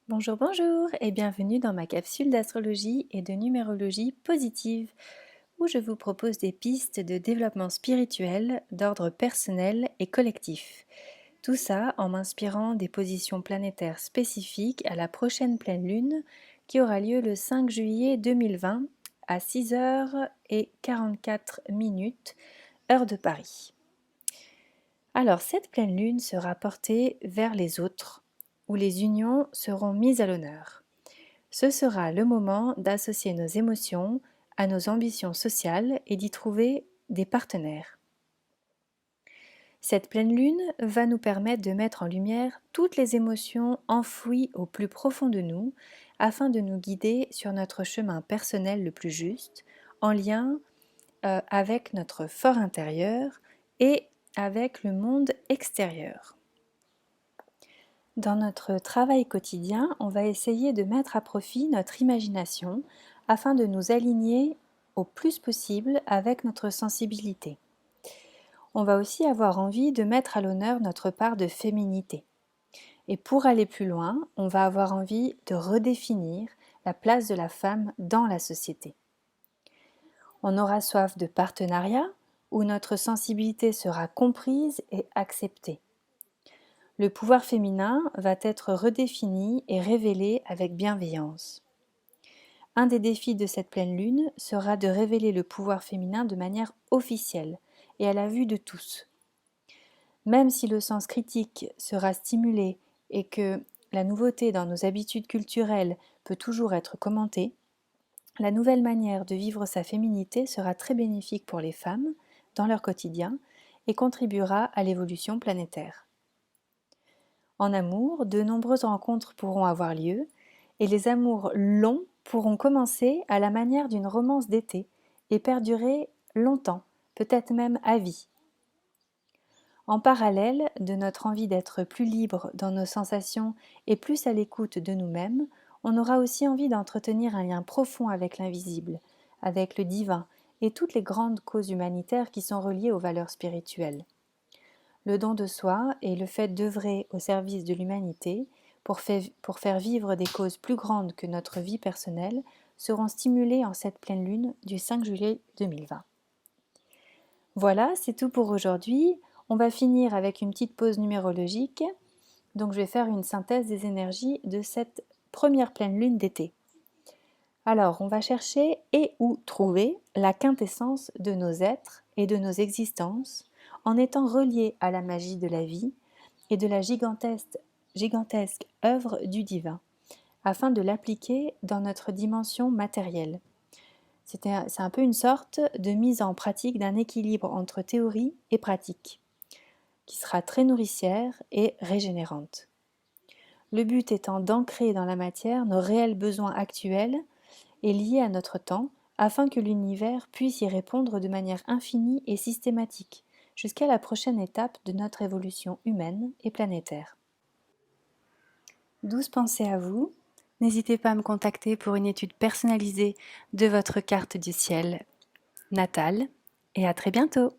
Bonjour, bonjour et bienvenue dans ma capsule d'astrologie et de numérologie positive où je vous propose des pistes de développement spirituel d'ordre personnel et collectif. Tout ça en m'inspirant des positions planétaires spécifiques à la prochaine pleine lune qui aura lieu le 5 juillet 2020 à 6h44 heure de Paris. Alors cette pleine lune sera portée vers les autres où les unions seront mises à l'honneur. Ce sera le moment d'associer nos émotions à nos ambitions sociales et d'y trouver des partenaires. Cette pleine lune va nous permettre de mettre en lumière toutes les émotions enfouies au plus profond de nous afin de nous guider sur notre chemin personnel le plus juste, en lien avec notre fort intérieur et avec le monde extérieur. Dans notre travail quotidien, on va essayer de mettre à profit notre imagination afin de nous aligner au plus possible avec notre sensibilité. On va aussi avoir envie de mettre à l'honneur notre part de féminité. Et pour aller plus loin, on va avoir envie de redéfinir la place de la femme dans la société. On aura soif de partenariat où notre sensibilité sera comprise et acceptée. Le pouvoir féminin va être redéfini et révélé avec bienveillance. Un des défis de cette pleine lune sera de révéler le pouvoir féminin de manière officielle et à la vue de tous. Même si le sens critique sera stimulé et que la nouveauté dans nos habitudes culturelles peut toujours être commentée, la nouvelle manière de vivre sa féminité sera très bénéfique pour les femmes dans leur quotidien et contribuera à l'évolution planétaire. En amour, de nombreuses rencontres pourront avoir lieu et les amours longs pourront commencer à la manière d'une romance d'été et perdurer longtemps, peut-être même à vie. En parallèle de notre envie d'être plus libre dans nos sensations et plus à l'écoute de nous-mêmes, on aura aussi envie d'entretenir un lien profond avec l'invisible, avec le divin et toutes les grandes causes humanitaires qui sont reliées aux valeurs spirituelles. Le don de soi et le fait d'œuvrer au service de l'humanité pour faire vivre des causes plus grandes que notre vie personnelle seront stimulés en cette pleine lune du 5 juillet 2020. Voilà, c'est tout pour aujourd'hui. On va finir avec une petite pause numérologique. Donc je vais faire une synthèse des énergies de cette première pleine lune d'été. Alors, on va chercher et ou trouver la quintessence de nos êtres et de nos existences en étant reliés à la magie de la vie et de la gigantesque œuvre du divin, afin de l'appliquer dans notre dimension matérielle. C'est un peu une sorte de mise en pratique d'un équilibre entre théorie et pratique, qui sera très nourricière et régénérante. Le but étant d'ancrer dans la matière nos réels besoins actuels et liés à notre temps, afin que l'univers puisse y répondre de manière infinie et systématique, jusqu'à la prochaine étape de notre évolution humaine et planétaire. Douce pensée à vous. N'hésitez pas à me contacter pour une étude personnalisée de votre carte du ciel natale et à très bientôt.